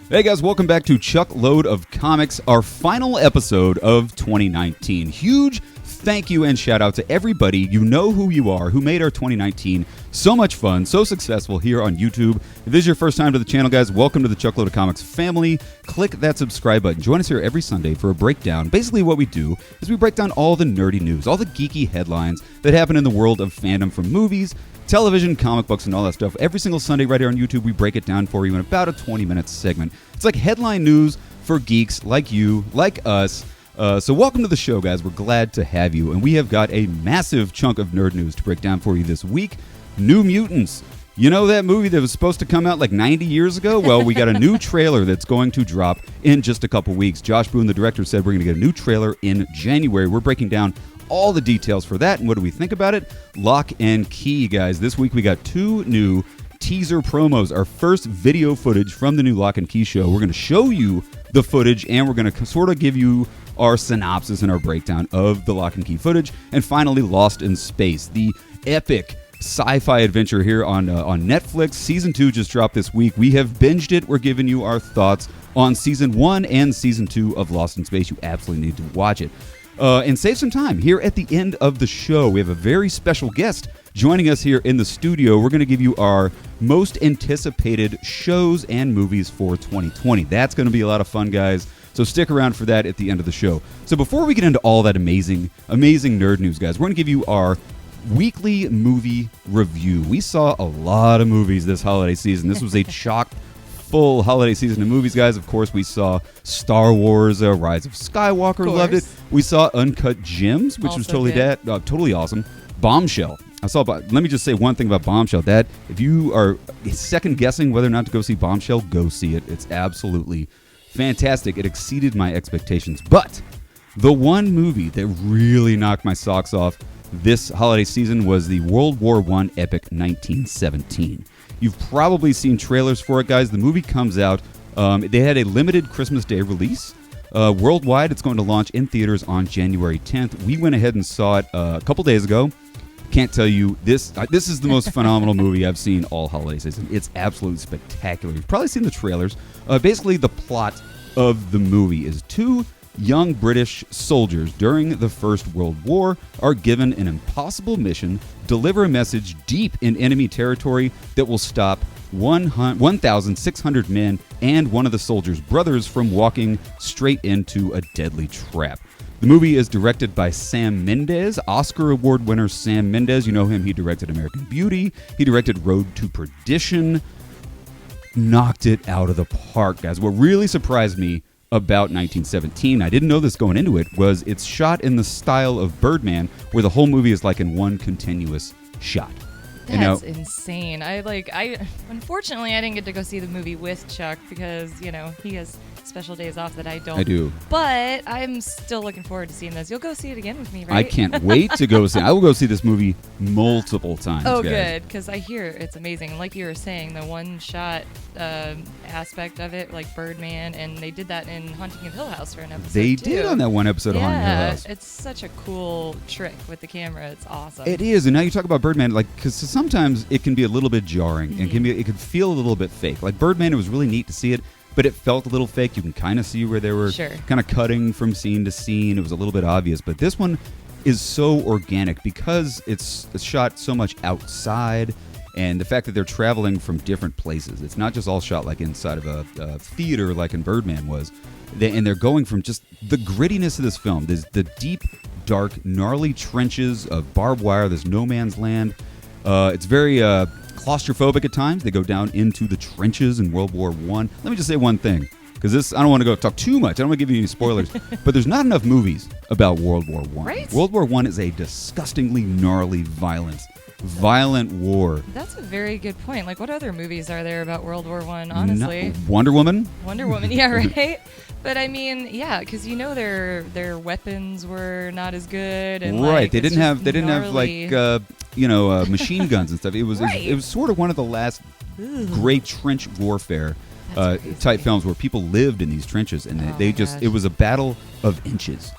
Hey guys, welcome back to Chuck Load of Comics, our final episode of 2019. Huge thank you and shout out to everybody, you know who you are, who made our 2019 so much fun, so successful here on YouTube. If this is your first time to the channel, guys, welcome to the Chuck Load of Comics family. Click that subscribe button. Join us here every Sunday for a breakdown. Basically what we do is we break down all the nerdy news, all the geeky headlines that happen in the world of fandom, from movies, television, comic books, and all that stuff. Every single Sunday right here on YouTube, we break it down for you in about a 20-minute segment. It's like headline news for geeks like you, like us. So welcome to the show, guys. We're glad to have you. And we have got a massive chunk of nerd news to break down for you this week. New Mutants. You know that movie that was supposed to come out like 90 years ago? Well, we got a new trailer that's going to drop in just a couple weeks. Josh Boone, the director, said we're going to get a new trailer in January. We're breaking down all the details for that, and what do we think about it? Lock and Key, guys. This week we got two new teaser promos, our first video footage from the new Lock and Key show. We're going to show you the footage, and we're going to sort of give you our synopsis and our breakdown of the Lock and Key footage. And finally, Lost in Space, the epic sci-fi adventure here on Netflix. Season 2 just dropped this week. We have binged it. We're giving you our thoughts on Season 1 and Season 2 of Lost in Space. You absolutely need to watch it. And save some time here at the end of the show. We have a very special guest joining us here in the studio. We're going to give you our most anticipated shows and movies for 2020. That's going to be a lot of fun, guys. So stick around for that at the end of the show. So before we get into all that amazing nerd news, guys, we're going to give you our weekly movie review. We saw a lot of movies this holiday season. This was a chock full holiday season of movies, guys. Of course, we saw Star Wars, Rise of Skywalker, loved it. We saw Uncut Gems, which was totally awesome. Bombshell. Let me just say one thing about Bombshell. That if you are second guessing whether or not to go see Bombshell, go see it. It's absolutely fantastic. It exceeded my expectations. But the one movie that really knocked my socks off this holiday season was the World War I epic 1917. You've probably seen trailers for it, guys. The movie comes out. They had a limited Christmas Day release. Worldwide, it's going to launch in theaters on January 10th. We went ahead and saw it a couple days ago. Can't tell you, this is the most phenomenal movie I've seen all holiday season. It's absolutely spectacular. You've probably seen the trailers. Basically, the plot of the movie is two young British soldiers during the First World War are given an impossible mission: deliver a message deep in enemy territory that will stop 1,600 men and one of the soldiers' brothers from walking straight into a deadly trap. The movie is directed by Sam Mendes, Oscar Award winner Sam Mendes. You know him. He directed American Beauty. He directed Road to Perdition. Knocked it out of the park, guys. What really surprised me about 1917, I didn't know this going into it, was it's shot in the style of Birdman, where the whole movie is like in one continuous shot. That's insane. I unfortunately I didn't get to go see the movie with Chuck because, he has special days off that I don't. I do. But I'm still looking forward to seeing this. You'll go see it again with me, right? I can't wait to go see it. I will go see this movie multiple times, Oh, guys. good, because I hear it's amazing. And like you were saying, the one-shot aspect of it, like Birdman, and they did that in Haunting of Hill House for an episode, They too. did on that one episode of Haunting of Hill House. It's such a cool trick with the camera. It's awesome. It is, and now you talk about Birdman, because sometimes it can be a little bit jarring, and it can feel a little bit fake. Like Birdman, it was really neat to see it, but it felt a little fake. You can kind of see where they were kind of cutting from scene to scene. It was a little bit obvious, but this one is so organic because it's shot so much outside, and the fact that they're traveling from different places. It's not just all shot like inside of a theater like in Birdman was. And they're going from just the grittiness of this film. There's the deep, dark, gnarly trenches of barbed wire. There's no man's land. It's very claustrophobic at times. They go down into the trenches in World War I. Let me just say one thing, because I don't want to go talk too much. I don't want to give you any spoilers, but there's not enough movies about World War I. Right? World War I is a disgustingly gnarly, violent war. That's a very good point. Like, what other movies are there about World War I, honestly? Wonder Woman, yeah, right? But I mean, yeah, because their weapons were not as good, and right? They didn't have gnarly. machine guns and stuff. It was sort of one of the last great trench warfare type films where people lived in these trenches, and it was a battle of inches.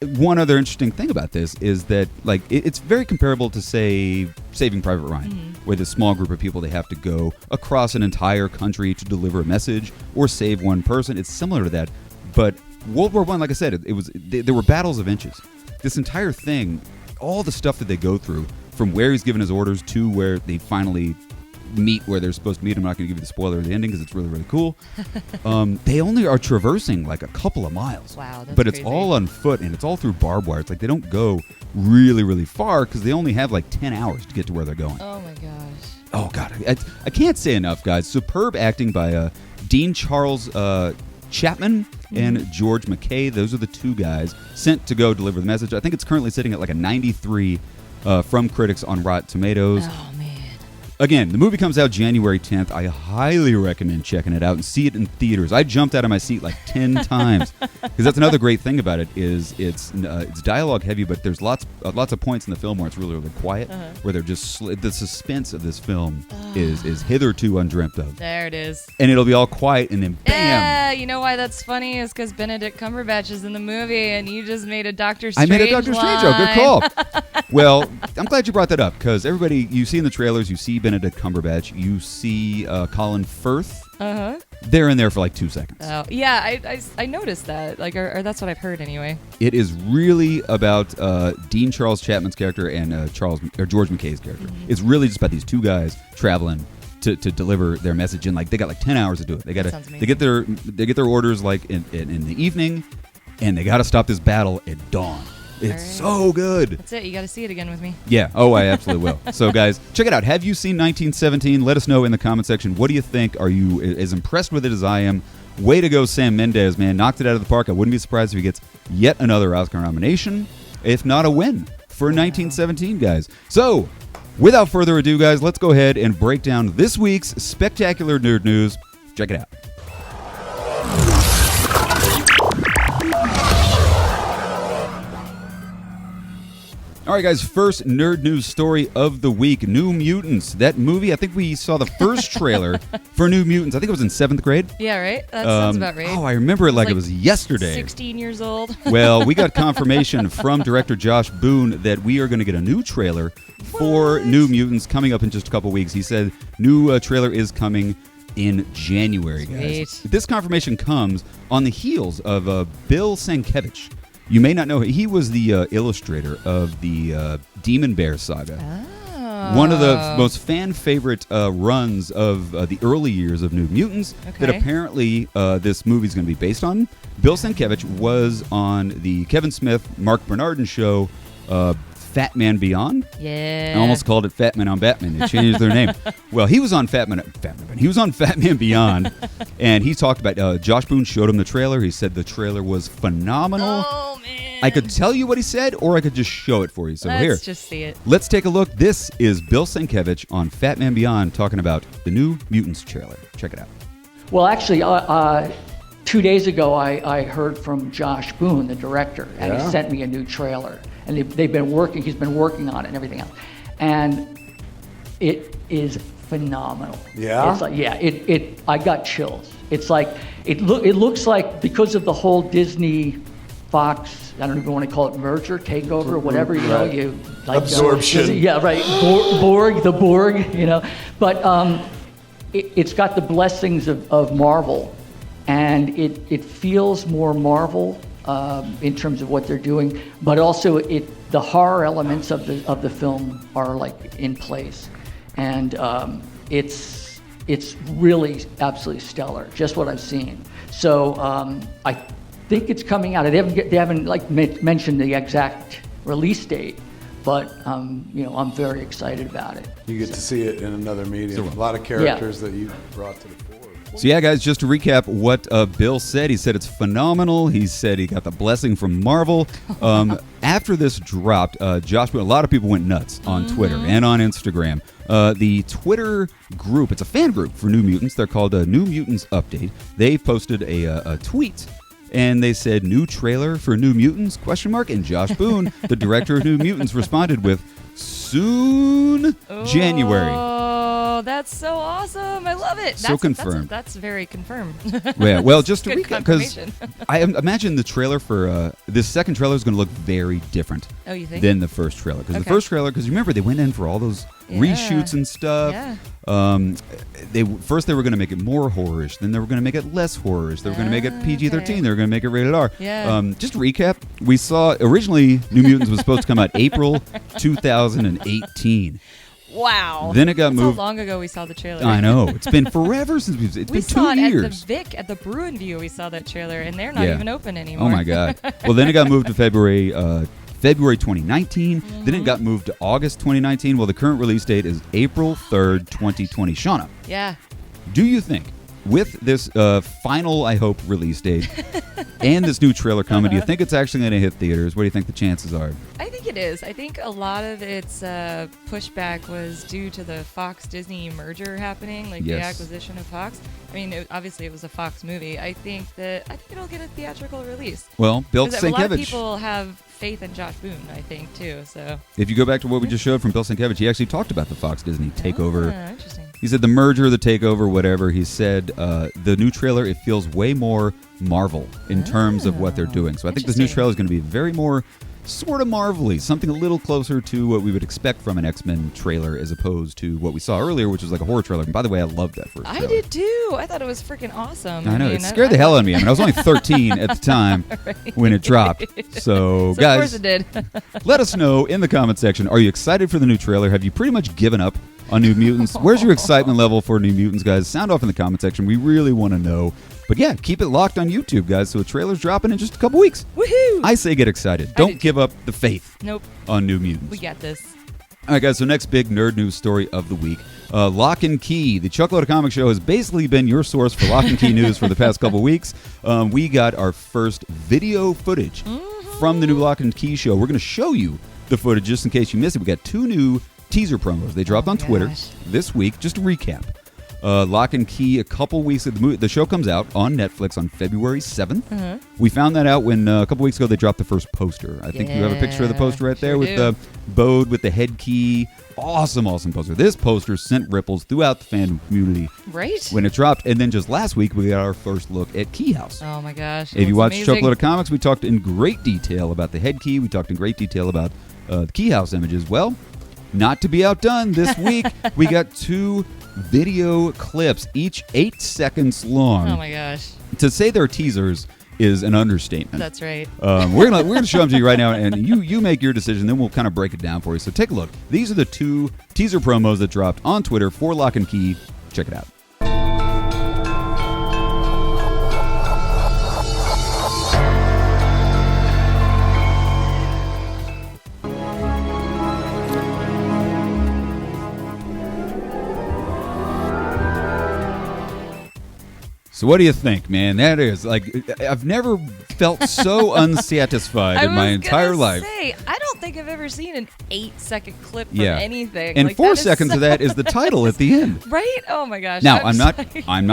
one other interesting thing about this is that, like, it's very comparable to, say, Saving Private Ryan, where this small group of people, they have to go across an entire country to deliver a message or save one person. It's similar to that, but World War I, like I said, there were battles of inches. This entire thing, all the stuff that they go through, from where he's given his orders to where they finally meet where they're supposed to meet. I'm not going to give you the spoiler of the ending because it's really, really cool. They only are traversing like a couple of miles. Wow, that's But it's crazy. all on foot, and it's all through barbed wire. It's like they don't go really, really far because they only have like 10 hours to get to where they're going. Oh, my gosh. Oh, God. I can't say enough, guys. Superb acting by Dean Charles Chapman and George McKay. Those are the two guys sent to go deliver the message. I think it's currently sitting at like a 93 from critics on Rotten Tomatoes. Oh, man. Again, the movie comes out January 10th. I highly recommend checking it out and see it in theaters. I jumped out of my seat like 10 times because that's another great thing about it is it's dialogue heavy, but there's lots of points in the film where it's really, really quiet, where they're just the suspense of this film is hitherto undreamt of. There it is. And it'll be all quiet, and then bam! Yeah, you know why that's funny is because Benedict Cumberbatch is in the movie, and you just made a Doctor Strange I made a Doctor Strange joke. Good call. Well, I'm glad you brought that up because everybody, you see in the trailers, you see Benedict Cumberbatch, you see Colin Firth. They're in there for like 2 seconds. Oh, yeah, I noticed that. Like, or that's what I've heard anyway. It is really about Dean Charles Chapman's character and George McKay's character. It's really just about these two guys traveling to deliver their message, and like they got like 10 hours to do it. They get their orders like in the evening, and they got to stop this battle at dawn. It's so good. That's it. You got to see it again with me. Yeah. Oh, I absolutely will. So, guys, check it out. Have you seen 1917? Let us know in the comment section. What do you think? Are you as impressed with it as I am? Way to go, Sam Mendes, man. Knocked it out of the park. I wouldn't be surprised if he gets yet another Oscar nomination, if not a win for 1917, guys. So, without further ado, guys, let's go ahead and break down this week's spectacular nerd news. Check it out. All right, guys, first nerd news story of the week, New Mutants. That movie, I think we saw the first trailer for New Mutants. I think it was in 7th grade. Yeah, right? That sounds about right. Oh, I remember it like it was yesterday. 16 years old. Well, we got confirmation from director Josh Boone that we are going to get a new trailer for New Mutants coming up in just a couple weeks. He said new trailer is coming in January, guys. Sweet. This confirmation comes on the heels of Bill Sienkiewicz. You may not know, he was the illustrator of the Demon Bear saga. Oh. One of the most fan-favorite runs of the early years of New Mutants that apparently this movie's going to be based on. Bill Sienkiewicz was on the Kevin Smith, Mark Bernardin show, Fat Man Beyond. Yeah. I almost called it Fat Man on Batman. They changed their name. Well, he was on Fat Man Beyond, and he talked about, Josh Boone showed him the trailer. He said the trailer was phenomenal. Oh, man. I could tell you what he said, or I could just show it for you. So Let's just see it. Let's take a look. This is Bill Sienkiewicz on Fat Man Beyond talking about the New Mutants trailer. Check it out. Well, actually, 2 days ago, I heard from Josh Boone, the director, and he sent me a new trailer. And he's been working on it and everything else. And it is phenomenal. Yeah? It's like, I got chills. It's like, it looks like because of the whole Disney Fox, I don't even want to call it merger, takeover, or whatever, you know, you like absorption. Yeah, right. The Borg, you know. But it's got the blessings of Marvel, and it feels more Marvel in terms of what they're doing, but also the horror elements of the film are like in place, and it's really absolutely stellar. Just what I've seen. So I think it's coming out. They haven't like mentioned the exact release date, but you know, I'm very excited about it. You get to see it in another medium. A lot of characters that you brought to the fore. So yeah, guys, just to recap what Bill said, he said it's phenomenal. He said he got the blessing from Marvel. After this dropped, Josh, a lot of people went nuts on Twitter and on Instagram. The Twitter group, it's a fan group for New Mutants. They're called New Mutants Update. They posted a tweet, and they said, new trailer for New Mutants, ? And Josh Boone, the director of New Mutants, responded with, soon January. Oh, that's so awesome! I love it. So confirmed. That's very confirmed. Yeah, well, just to Good recap, because confirmation. I imagine the trailer for this second trailer is going to look very different Oh, you think? than the first trailer. Because the Okay. first trailer, because remember, they went in for all those Yeah. reshoots and stuff. Yeah. They were going to make it more horrorish, then they were going to make it less horrorish. They were going to make it PG-13. Okay. They were going to make it rated R. Yeah. Just to recap, we saw originally New Mutants was supposed to come out April 2018. Wow. Then it got That's moved. How long ago we saw the trailer? I know, it's been forever since it's We been saw 2 it years. at the Vic at the Bruin View. We saw that trailer, and they're not Yeah. even open anymore. Oh my God! Well, then it got moved to February 2019. Then it got moved to August 2019. Well, the current release date is April 3rd, 2020. Shauna, Yeah. do you think with this final, I hope, release date and this new trailer coming, do you think it's actually going to hit theaters? What do you think the chances are? I think it is. I think a lot of its pushback was due to the Fox-Disney merger happening, like the Yes. acquisition of Fox. I mean, obviously it was a Fox movie. I think it'll get a theatrical release. Well, Bill 'Cause a lot of Sienkiewicz. people have faith in Josh Boone, I think, too. So. If you go back to what we just showed from Bill Sienkiewicz, he actually talked about the Fox-Disney takeover. Ah, interesting. He said the merger, the takeover, whatever. He said the new trailer, it feels way more Marvel in terms of what they're doing. So I think this new Interesting. trailer is going to be very more sort of Marvel-y, something a little closer to what we would expect from an X-Men trailer as opposed to what we saw earlier, which was like a horror trailer. And by the way, I loved that first I trailer. did too. I thought it was freaking awesome. I know, mean, it scared the hell out of me. I mean, I was only 13 at the time when it dropped. So, So guys, of course it did. let us know in the comment section. Are you excited for the new trailer? Have you pretty much given up on New Mutants? Where's your excitement level for New Mutants, guys? Sound off in the comment section. We really want to know. But yeah, keep it locked on YouTube, guys. So the trailer's dropping in just a couple weeks. Woohoo! I say get excited. I Don't did give up the faith Nope. on New Mutants. We got this. All right, guys, so next big nerd news story of the week. Lock and Key. The Chuckload of Comic Show has basically been your source for Lock and Key news for the past couple weeks. We got our first video footage from the new Lock and Key show. We're going to show you the footage just in case you missed it. We got 2 new teaser promos. They dropped on Twitter gosh. this week. Just to recap. Lock and Key, a couple weeks ago, the show comes out on Netflix on February 7th. We found that out when a couple weeks ago they dropped the first poster. I think you have a picture of the poster right there Sure with do. the Bode with the head key. Awesome poster. This poster sent ripples throughout the fandom community Right? when it dropped. And then just last week we got our first look at Key House. Oh my gosh. If you watch amazing. Chuckload of Comics, we talked in great detail about the head key. We talked in great detail about the Key House images. Well, not to be outdone, this week we got 2 video clips, each 8 seconds long. Oh my gosh. To say they're teasers is an understatement. That's right. We're gonna show them to you right now, and you make your decision. Then we'll kind of break it down for you. So take a look. These are the 2 teaser promos that dropped on Twitter for Lock and Key. Check it out. So what do you think, man? That is like I've never felt so unsatisfied in my entire life. I don't think I've ever seen an 8-second clip from Yeah. anything. And Like, 4 that is seconds so- of that is the title at the end. Right? Oh my gosh. Now, I'm not sorry.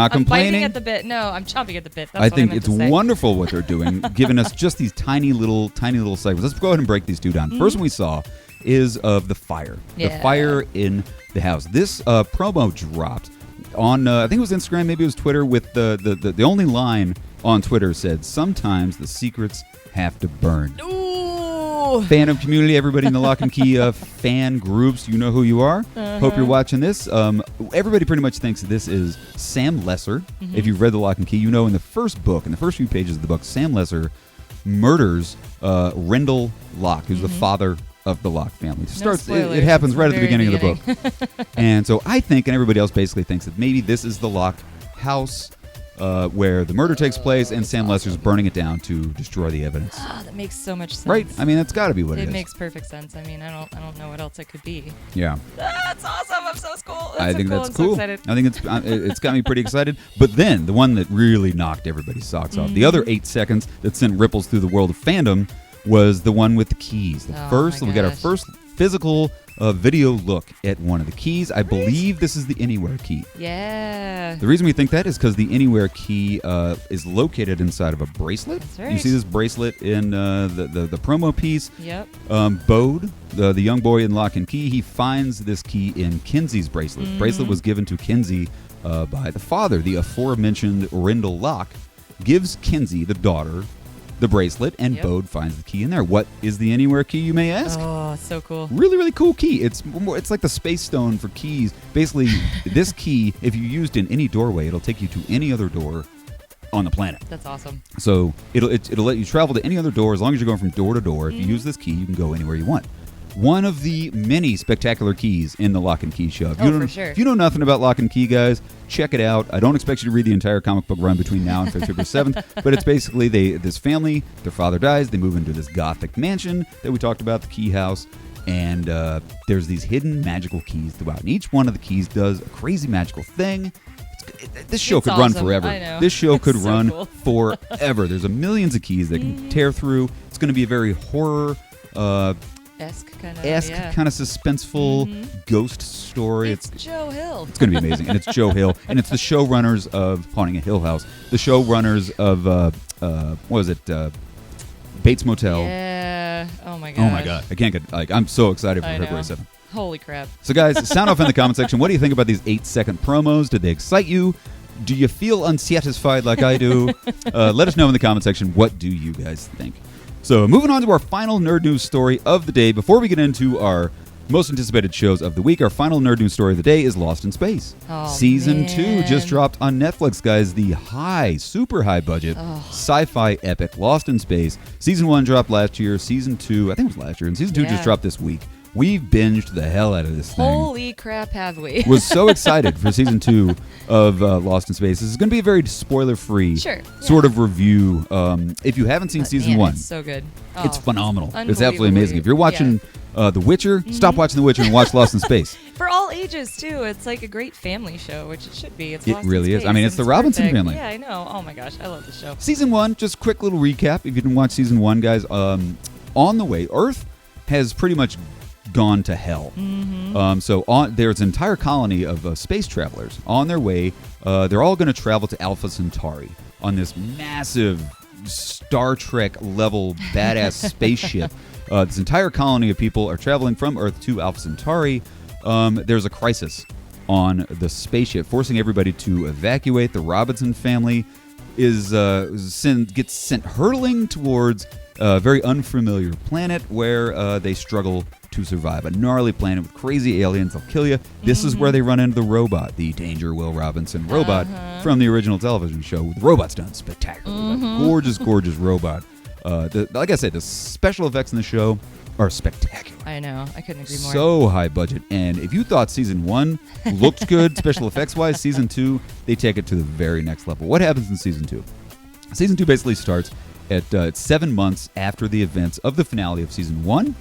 complaining. biting at the bit. No, I'm chomping at the bit. That's I what think meant it's to say. wonderful what they're doing, giving us just these tiny little segments. Let's go ahead and break these 2 down. First one we saw is of the fire. The Yeah. fire in the house. This promo dropped on, I think it was Instagram, maybe it was Twitter, with the only line on Twitter said, "Sometimes the secrets have to burn." Ooh. Fandom community, everybody in the Lock and Key fan groups, you know who you are. Hope you're watching this. Everybody pretty much thinks this is Sam Lesser. If you've read the Lock and Key, you know in the first book, in the first few pages of the book, Sam Lesser murders Rendell Locke, who's the father of the Locke family. Spoilers. It happens It's right at the very beginning of the book. And so I think, and everybody else basically thinks, that maybe this is the Locke house where the murder takes place, and Sam Lesser's burning it down to destroy the evidence. Oh, that makes so much sense. Right? I mean, that's got to be what it It is. makes perfect sense. I mean, I don't know what else it could be. Yeah. That's awesome. I'm so cool. I think that's cool. I'm so excited. I think it's got me pretty excited. But then the one that really knocked everybody's socks off, the other 8 seconds that sent ripples through the world of fandom, was the one with the keys. Oh We got our gosh. first physical video look at one of the keys. I believe this is the Anywhere key. Yeah. The reason we think that is because the Anywhere key is located inside of a bracelet. That's right. You see this bracelet in the promo piece. Yep. Bode, the young boy in Lock and Key, he finds this key in Kinsey's bracelet. The bracelet was given to Kinsey by the father. The aforementioned Rindle Locke gives Kinsey, the daughter, the bracelet, and Bode finds the key in there. What is the Anywhere key, you may ask? Oh, so cool. Really, really cool key. It's like the space stone for keys. Basically, this key, if you used in any doorway, it'll take you to any other door on the planet. That's awesome. So it'll let you travel to any other door as long as you're going from door to door. If you use this key, you can go anywhere you want. One of the many spectacular keys in the Lock and Key show. For sure. If you know nothing about Lock and Key, guys, check it out. I don't expect you to read the entire comic book run between now and February 7th, but it's basically this family, their father dies, they move into this gothic mansion that we talked about, the Key House, and there's these hidden magical keys throughout. And each one of the keys does a crazy magical thing. This show could run forever. I know. This show could so run cool. forever. There's millions of keys that can tear through. It's going to be a very horror esque kind of suspenseful ghost story. It's Joe Hill. It's going to be amazing, and it's Joe Hill, and it's the showrunners of Haunting a Hill House, the showrunners of what was it, Bates Motel. Yeah. Oh my god. Oh my god, I can't get I'm so excited for I February know. 7th. Holy crap. So guys, sound off in the comment section. What do you think about these 8-second promos? Did they excite you? Do you feel unsatisfied like I do? Let us know in the comment section. What do you guys think? So moving on to our final nerd news story of the day. Before we get into our most anticipated shows of the week, our final nerd news story of the day is Lost in Space. Oh, Season man. 2 just dropped on Netflix, guys. The super high budget sci-fi epic Lost in Space. Season 1 dropped last year. Season 2, I think it was last year, and Season 2 just dropped this week. We've binged the hell out of this thing. Holy crap, have we? Was so excited for Season 2 of Lost in Space. This is going to be a very spoiler-free sort of review. If you haven't seen Season 1, it's so good. It's phenomenal. It's It's absolutely amazing. If you're watching The Witcher, stop watching The Witcher and watch Lost in Space. For all ages, too. It's like a great family show, which it should be. It's It Lost really in is. Space, I mean, it's and the Robinson perfect. family. Yeah, I know. Oh my gosh, I love the show. Season 1, just quick little recap. If you didn't watch Season 1, guys, on the way, Earth has pretty much gone to hell. There's an entire colony of space travelers on their way. They're all going to travel to Alpha Centauri on this massive Star Trek level badass spaceship. This entire colony of people are traveling from Earth to Alpha Centauri. There's a crisis on the spaceship, forcing everybody to evacuate. The Robinson family gets sent hurtling towards a very unfamiliar planet where they struggle to survive. A gnarly planet with crazy aliens. They'll kill you. This is where they run into the robot, the Danger Will Robinson robot from the original television show. The robot's done spectacularly. Gorgeous, gorgeous robot. Like I said, the special effects in the show are spectacular. I know. I couldn't agree more. So high budget. And if you thought Season 1 looked good, special effects-wise, Season 2, they take it to the very next level. What happens in Season 2? Season 2 basically starts at 7 months after the events of the finale of Season 1.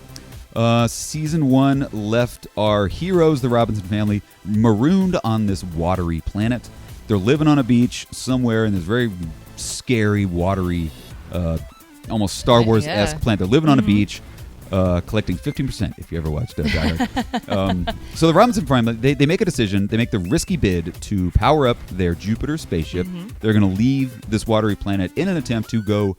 Season 1 left our heroes, the Robinson family, marooned on this watery planet. They're living on a beach somewhere in this very scary, watery, almost Star Wars-esque planet. They're living on a beach, collecting 15%, if you ever watched Die Hard. So the Robinson family, they make a decision. They make the risky bid to power up their Jupiter spaceship. They're going to leave this watery planet in an attempt to go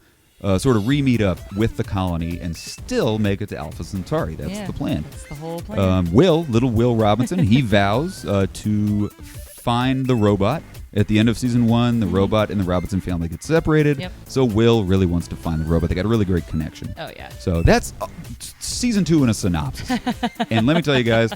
sort of re-meet up with the colony and still make it to Alpha Centauri. That's the plan. That's the whole plan. Little Will Robinson, he vows to find the robot. At the end of Season 1, the robot and the Robinson family get separated. So Will really wants to find the robot. They got a really great connection. Oh, yeah. So that's Season 2 in a synopsis. And let me tell you guys,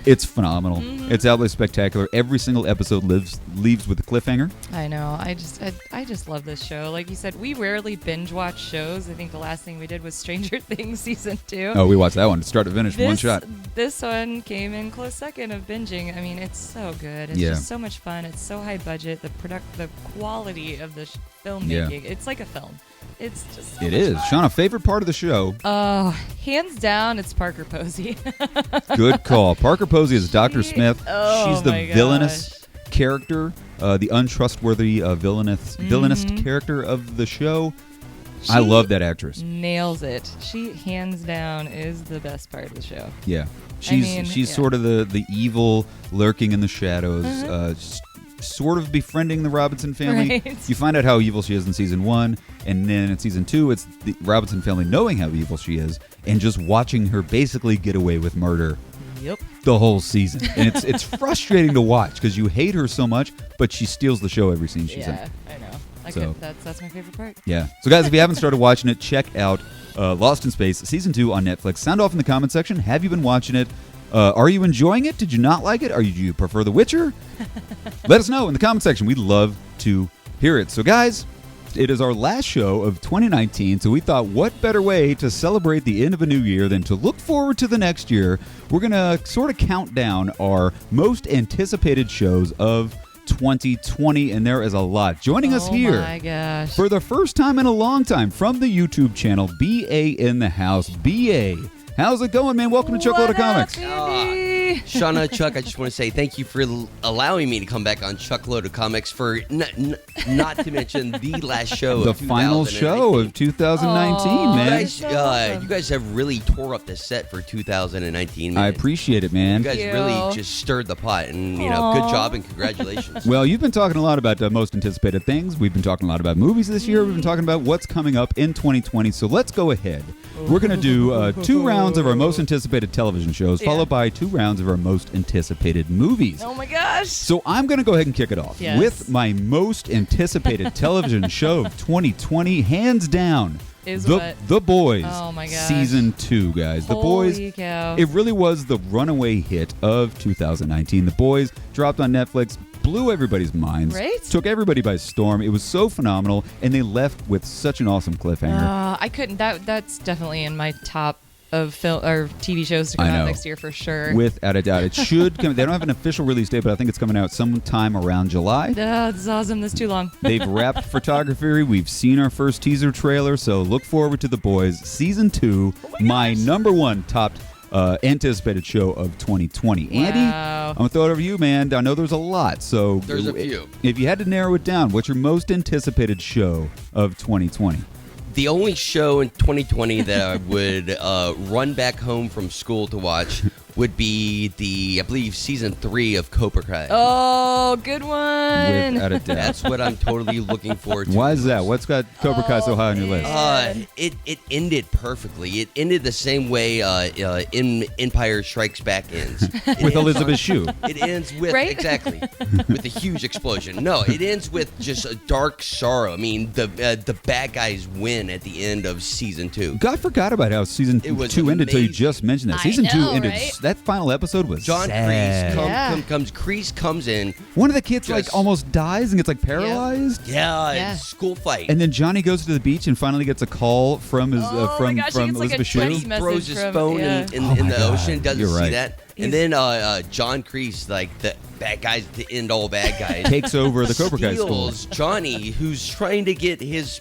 it's phenomenal. It's absolutely spectacular. Every single episode leaves with a cliffhanger. I know. I just love this show. Like you said, we rarely binge watch shows. I think the last thing we did was Stranger Things Season 2. Oh, we watched that one start to finish, one shot. This one came in close second of binging. I mean, it's so good. It's just so much fun. It's so high budget. The quality of the filmmaking. It's like a film. It's just so It much is. fun. Shauna, favorite part of the show? Hands down, it's Parker Posey. Good call. Parker Posey is Dr. Smith. Oh, She's the my villainous character, the untrustworthy villainous character of the show. I love that actress. Nails it. She, hands down, is the best part of the show. Yeah. She's sort of the evil lurking in the shadows, sort of befriending the Robinson family. Right. You find out how evil she is in season 1, and then in season 2, it's the Robinson family knowing how evil she is and just watching her basically get away with murder. Yep. The whole season, and it's frustrating to watch because you hate her so much, but she steals the show every scene she's in. Yeah, I know. That's my favorite part. Yeah. So guys, if you haven't started watching it, check out Lost in Space season 2 on Netflix. Sound off in the comment section. Have you been watching it? Are you enjoying it? Did you not like it? Do you prefer The Witcher? Let us know in the comment section. We'd love to hear it. So guys, it is our last show of 2019, so we thought what better way to celebrate the end of a new year than to look forward to the next year. We're going to sort of count down our most anticipated shows of 2020, and there is a lot. Joining us here for the first time in a long time from the YouTube channel, BA in the House. BA, how's it going, man? Welcome to Chuckload of Comics. Shauna, Chuck, I just want to say thank you for allowing me to come back on Chuckload of Comics for not to mention the last show the of final show of 2019, man. You guys have really tore up the set for 2019, man. I appreciate it, man. You guys really just stirred the pot, and good job and congratulations. Well, you've been talking a lot about most anticipated things. We've been talking a lot about movies this year. We've been talking about what's coming up in 2020. So let's go ahead. We're going to do 2 rounds of our most anticipated television shows, followed by 2 rounds of our most anticipated movies. Oh my gosh. So I'm going to go ahead and kick it off with my most anticipated television show of 2020, hands down. The Boys. Oh my gosh. Season 2, guys. The Boys. Cow. It really was the runaway hit of 2019. The Boys dropped on Netflix, blew everybody's minds, took everybody by storm. It was so phenomenal, and they left with such an awesome cliffhanger. I couldn't. That's definitely in my top of film or TV shows to come out next year for sure. Without a doubt, it should come. They don't have an official release date, but I think it's coming out sometime around July. This is awesome. That's too long. They've wrapped photography. We've seen our first teaser trailer, so look forward to The Boys season 2. My number 1 top anticipated show of 2020. Wow. Andy, I'm gonna throw it over to you, man. I know there's a lot, so there's a few. If you had to narrow it down, what's your most anticipated show of 2020? The only show in 2020 that I would run back home from school to watch would be I believe, season 3 of Cobra Kai. Oh, good one. Without a doubt. That's what I'm totally looking forward to. Why is that? What's got Cobra Kai so high on your list? It ended perfectly. It ended the same way Empire Strikes Back ends. With Elizabeth Shue. It ends with, exactly, with a huge explosion. No, it ends with just a dark sorrow. I mean, the bad guys win at the end of season 2. I forgot about how season 2 ended until you just mentioned that. Season 2 ended. Right? That final episode was John sad. Kreese comes in. One of the kids almost dies and gets paralyzed. Yeah. School fight. And then Johnny goes to the beach and finally gets a call from his from Elizabeth Shue. He throws his phone in the ocean. Doesn't see that. And then John Kreese, like the bad guys, the end all bad guys, takes over the Cobra Kai school. Steals Johnny, who's trying to get his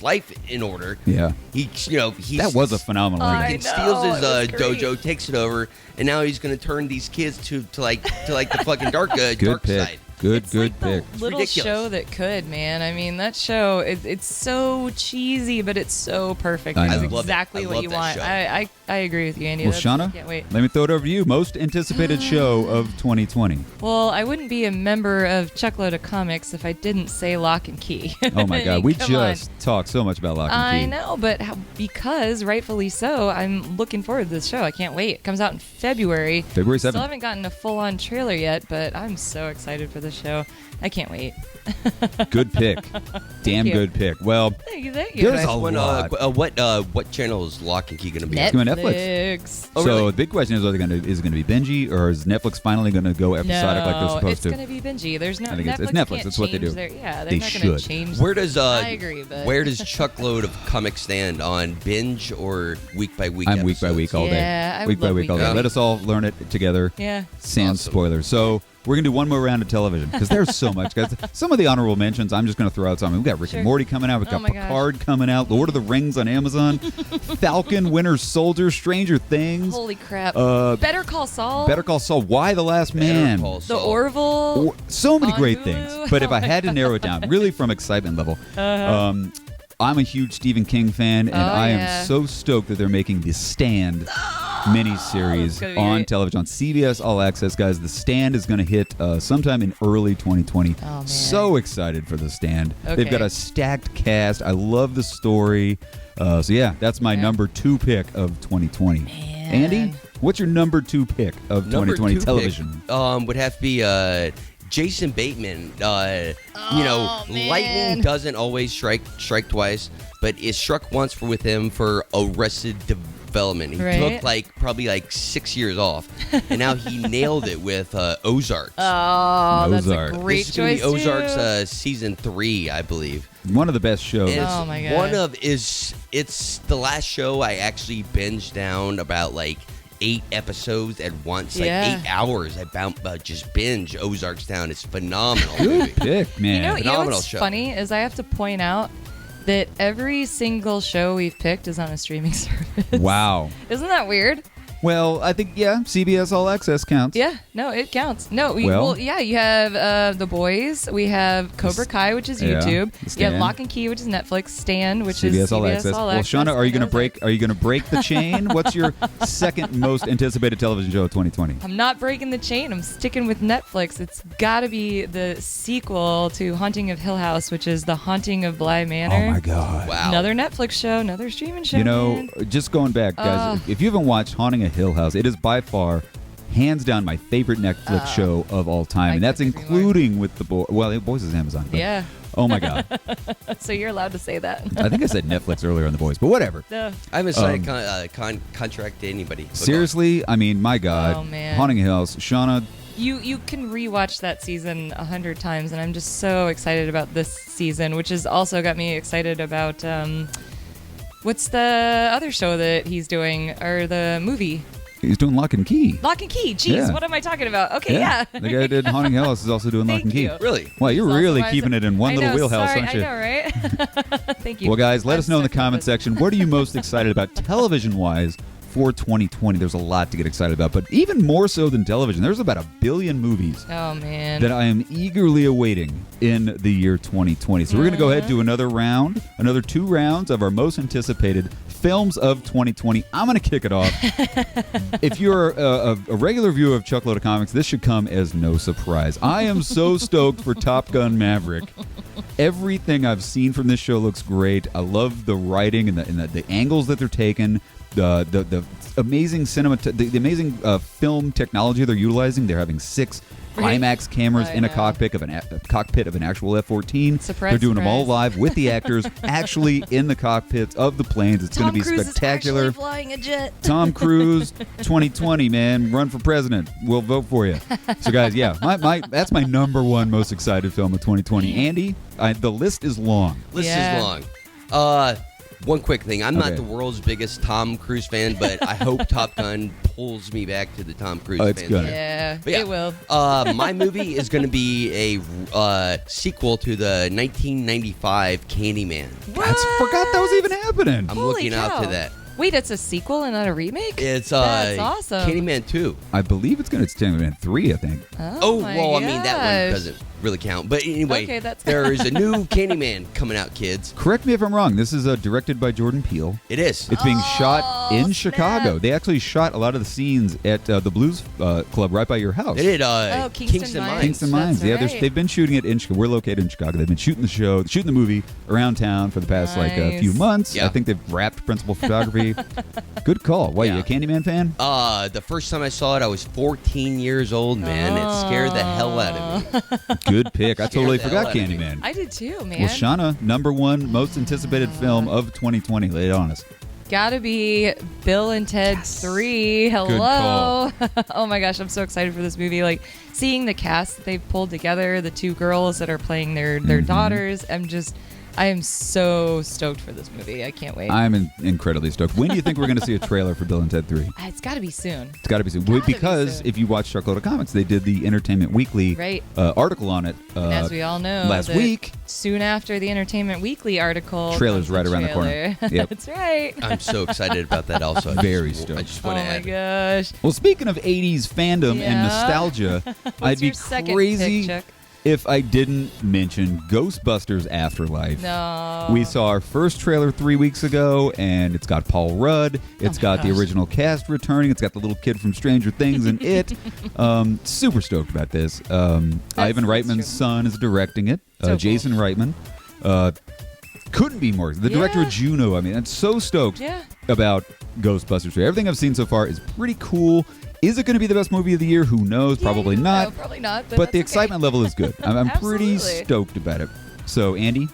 life in order. Yeah, that was a phenomenal. He steals his dojo, takes it over, and now he's going to turn these kids to the fucking dark side. Good pick. The little show that could, man. I mean, that show, it's so cheesy, but it's so perfect. It's exactly what you want. I agree with you, Andy. Well, Shauna, can't wait. Let me throw it over to you. Most anticipated show of 2020. Well, I wouldn't be a member of Chuckload of Comics if I didn't say Locke and Key. Oh my God, we just talked so much about Locke and Key. I know, but because rightfully so, I'm looking forward to this show. I can't wait. It comes out in February. February 7th. Still haven't gotten a full-on trailer yet, but I'm so excited for the show. I can't wait. Good pick. Damn good pick. Well, thank you. There's a lot. What channel is Locke and Key going to be Netflix. on? Netflix. Oh, really? So the big question is, is it going to be bingey, or is Netflix finally going to go episodic like they're supposed to? No, it's going to be bingey. There's no. I think it's Netflix. That's what they do. They're they not going to change. I agree, but where does Chuckload of Comics stand on binge or week by week? I'm week by week all day. Yeah, week by week all day. Let us all learn it together. Yeah. Sans spoilers. So we're going to do one more round of television because there's so much, guys. Some of the honorable mentions, I'm just going to throw out some. We've got Rick and Morty coming out. We've got Picard coming out. Lord of the Rings on Amazon. Falcon, Winter Soldier, Stranger Things. Holy crap. Better Call Saul. Better Call Saul. Why the Last Man? The Orville. So many great things. But if I had to narrow it down, really from excitement level, I'm a huge Stephen King fan, and I am so stoked that they're making The Stand miniseries on television on CBS All Access, guys. The Stand is going to hit sometime in early 2020. Oh, man. So excited for The Stand. Okay. They've got a stacked cast. I love the story. So yeah, that's my number 2 pick of 2020. Man. Andy, what's your number 2 pick of 2020 television? Would have to be Jason Bateman. Lightning doesn't always strike twice, but it struck once with him for Arrested Development. He took probably 6 years off, and now he nailed it with Ozarks. Oh, that's Ozark. a great This is gonna choice be Ozarks season 3, I believe. One of the best shows. Oh my God. It's the last show I actually binged down about 8 episodes at once, 8 hours. I just binge Ozarks down. It's phenomenal. Good pick, man. You know what's funny is I have to point out that every single show we've picked is on a streaming service. Wow. Isn't that weird? Well, I think, CBS All Access counts. Yeah, no, it counts. No, you have The Boys. We have Cobra Kai, which is YouTube. You have Lock and Key, which is Netflix. Stan, which is CBS All Access. Well, Shauna, are you going to break the chain? What's your second most anticipated television show of 2020? I'm not breaking the chain. I'm sticking with Netflix. It's got to be the sequel to Haunting of Hill House, which is The Haunting of Bly Manor. Oh my God! Wow. Another Netflix show, another streaming show. Just going back, guys. If you haven't watched Haunting of Hill House, it is by far, hands down, my favorite Netflix show of all time, and that's including with The Boys. Well, The Boys is Amazon. But, yeah. Oh my God. So you're allowed to say that. I think I said Netflix earlier on The Boys, but whatever. No. I haven't signed a contract to anybody. Seriously, I mean, my God. Oh, man. Haunting of Hill House, Shauna. You can rewatch that season 100 times, and I'm just so excited about this season, which has also got me excited about what's the other show that he's doing, or the movie? He's doing Lock and Key. Lock and Key. Jeez, what am I talking about? Okay, yeah. The guy who did Haunting Hill House is also doing Lock and Key. Really? Well, you're It's really also keeping it in one little wheelhouse, aren't you? I know, right? Thank you. Well, guys, let us know in the so comment section, what are you most excited about television-wise for 2020? There's a lot to get excited about, but even more so than television, there's about 1 billion movies Oh, man. that I am eagerly awaiting in the year 2020. So we're going to go ahead and do another 2 rounds of our most anticipated films of 2020. I'm going to kick it off. If you're a regular viewer of Chuckload of Comics, this should come as no surprise. I am so stoked for Top Gun Maverick. Everything I've seen from this show looks great. I love the writing and the angles that they're taking. The amazing the amazing film technology they're utilizing. They're having 6 IMAX cameras in a cockpit of an actual F-14. They're doing them all live with the actors actually in the cockpits of the planes. It's going to be spectacular. Is flying a jet. Tom Cruise, 2020, man, run for president. We'll vote for you. So, guys, that's my number 1 most excited film of 2020. Andy, the list is long. List is long. One quick thing. I'm not the world's biggest Tom Cruise fan, but I hope Top Gun pulls me back to the Tom Cruise fan. It's gonna. Yeah, But yeah, it will. My movie is going to be a sequel to the 1995 Candyman. I forgot that was even happening. I'm Holy looking cow. out to that. Wait, it's a sequel and not a remake? It's That's awesome. Candyman 2. I believe it's Candyman 3, I think. Oh, my well, I mean, that one gosh. doesn't really count. But anyway, Okay, that's- there is a new Candyman coming out, kids. Correct me if I'm wrong. This is directed by Jordan Peele. It is. It's being shot in snap. Chicago. They actually shot a lot of the scenes at the Blues Club right by your house. They did Kingston Mines. Kingston Mines. That's Yeah, right. they've been shooting it in Chicago. We're located in Chicago. They've been shooting the movie around town for the past a few Nice. months. Yeah. I think they've wrapped principal photography. Good call. Why, you a Candyman fan? The first time I saw it, I was 14 years old, man. It scared the hell out of me. Good pick. I totally the hell forgot out of me. Candyman. I did too, man. Well, Shauna, number 1 most anticipated film of 2020. Lay it on us. Gotta be Bill and Ted 3. Hello. Oh my gosh, I'm so excited for this movie. Like, seeing the cast that they've pulled together, the 2 girls that are playing their daughters, I am so stoked for this movie. I can't wait. I'm incredibly stoked. When do you think we're going to see a trailer for Bill and Ted 3? It's got to be soon. It's got to be soon. Gotta be Because soon. if you watch Chuckload of Comics, they did the Entertainment Weekly article on it. And as we all know, last week. Soon after the Entertainment Weekly article, Trailer's comes right around the corner. Yep. That's right. I'm so excited about that also. Very stoked. I just Oh want to my add. gosh. Well, speaking of 80s fandom and Yeah. nostalgia, I'd What's be your second crazy. pick, Chuck? if I didn't mention Ghostbusters Afterlife. No. We saw our first trailer 3 weeks ago, and it's got Paul Rudd. It's got the original cast returning. It's got the little kid from Stranger Things in it. Super stoked about this. Ivan Reitman's son is directing it. So Jason Reitman. Couldn't be more. The director of Juno. I mean, I'm so stoked about Ghostbusters 3. Everything I've seen so far is pretty cool. Is it going to be the best movie of the year? Who knows? Probably not. No, probably not. But the excitement level is good. I'm pretty stoked about it. So, Andy,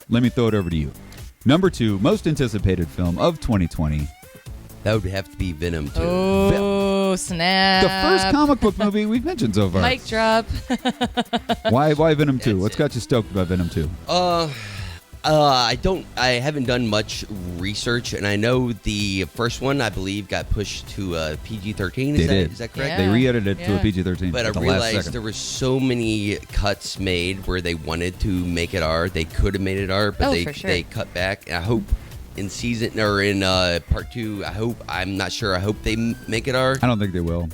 let me throw it over to you. Number 2, most anticipated film of 2020. That would have to be Venom 2. Oh, snap. The first comic book movie we've mentioned so far. Mic drop. Why Venom 2? What's got you stoked about Venom 2? I haven't done much research, and I know the first one, I believe, got pushed to PG-13. Is that correct? Yeah. They re-edited it to a PG-13. But I realized there were so many cuts made where they wanted to make it R. They could have made it R, but they cut back. And I hope in season or in part 2, I'm not sure. I hope they make it R. I don't think they will.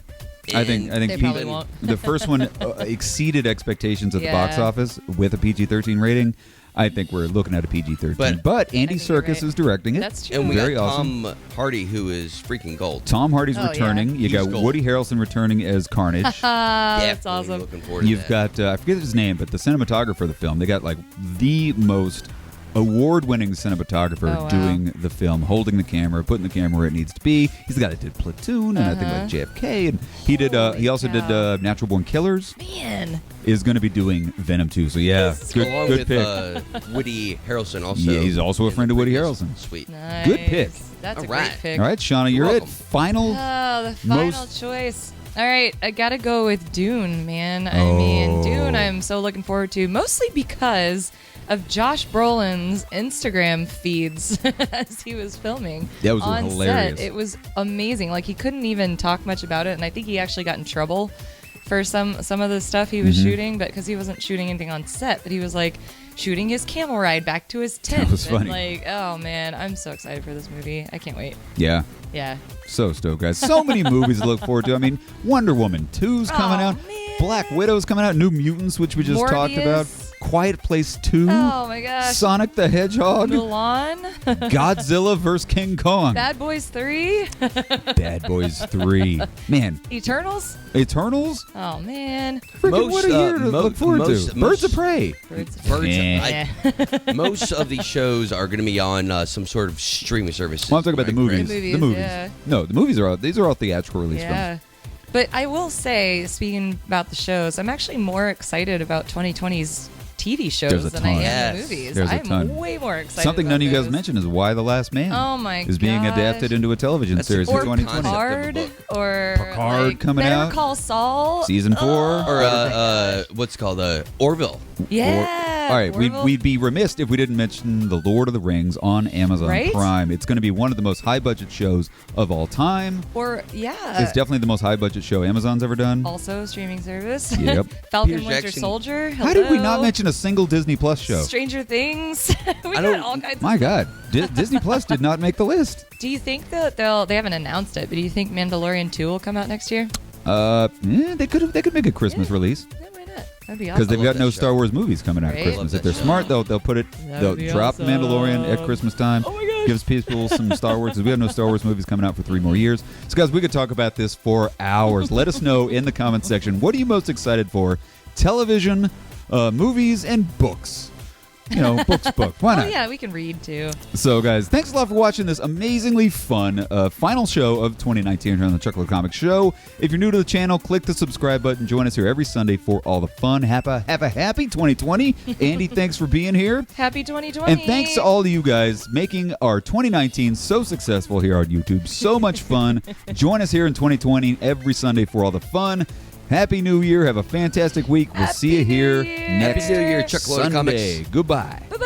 I think they probably won't. The first one exceeded expectations at the box office with a PG-13 rating. I think we're looking at a PG-13. But Andy Serkis is directing it. That's true. And we Very got awesome. Tom Hardy, who is freaking gold. Tom Hardy's returning. You He's got gold. Woody Harrelson returning as Carnage. That's awesome. Looking forward to You've that. got, I forget his name, but the cinematographer of the film. They got like the most award-winning cinematographer doing the film, holding the camera, putting the camera where it needs to be. He's the guy that did Platoon and I think like JFK, and he did. He also did Natural Born Killers. Man, is going to be doing Venom 2. So yeah, Along good pick. with Woody Harrelson also. Yeah, he's also a friend of Woody previous- Harrelson. Sweet. nice. Good pick. That's a All great right. pick. All right, Shauna, you're welcome. it. Final. The final choice. All right, I gotta go with Dune, man. I mean, Dune. I'm so looking forward to, mostly because of Josh Brolin's Instagram feeds as he was filming. That was on hilarious. set. It was amazing. Like, he couldn't even talk much about it, and I think he actually got in trouble for some of the stuff he was shooting, but because he wasn't shooting anything on set, but he was like shooting his camel ride back to his tent. That was funny. And, like, oh man, I'm so excited for this movie. I can't wait. Yeah. Yeah. So stoked, guys. So many movies to look forward to. I mean, Wonder Woman 2's coming out. Man. Black Widow's coming out. New Mutants, which we just talked about. Quiet Place 2. Oh my gosh. Sonic the Hedgehog. Mulan. Godzilla vs. King Kong. Bad Boys 3. Bad Boys 3. Man. Eternals. Eternals? Oh man. Freaking what a year to look forward to. Birds of Prey. Most of these shows are going to be on some sort of streaming service. Well, I'm talking about the movies. The movies, yeah. No, the movies are all. These are all theatrical release films. Yeah. But I will say, speaking about the shows, I'm actually more excited about 2020's TV shows than I am the movies. There's a I'm ton. way more excited. Something about none of you guys those. mentioned is Why the Last Man. Oh my is being gosh. adapted into a television series in Or 2020. Picard, or Picard like coming Better out. Call Saul. Season 4. Or what's it called Orville. Yeah. All right, Orville. we'd be remiss if we didn't mention The Lord of the Rings on Amazon Right? Prime. It's going to be one of the most high-budget shows of all time. Or It's definitely the most high-budget show Amazon's ever done. also a streaming service. Yep. Falcon Peter Winter Jackson. Soldier. How did we not Hello. mention a single Disney Plus show? Stranger Things? We got all kinds My of God, Disney Plus did not make the list. Do you think that they haven't announced it, but do you think Mandalorian 2 will come out next year? They could make a Christmas release. Yeah, why not? That'd be Because awesome. they've got that no show. Star Wars movies coming out at Right? Christmas. Love If they're that show. smart, they'll they'll be drop the Mandalorian at awesome. Christmas time. Oh my gosh. Gives people some Star Wars. 'Cause we have no Star Wars movies coming out for 3 more years. So guys, we could talk about this for hours. Let us know in the comments section. What are you most excited for? Television, movies, and books. You know, book. Why Oh not? yeah, we can read too. So, guys, thanks a lot for watching this amazingly fun final show of 2019 here on the Chuckler Comics Show. If you're new to the channel, click the subscribe button. Join us here every Sunday for all the fun. Have a happy 2020. Andy, thanks for being here. Happy 2020. And thanks to all of you guys making our 2019 so successful here on YouTube. So much fun. Join us here in 2020 every Sunday for all the fun. Happy New Year. Have a fantastic week. We'll see you here New Year. next Happy New Year, Chuck Lorre Sunday. Comics. Goodbye. Bye-bye.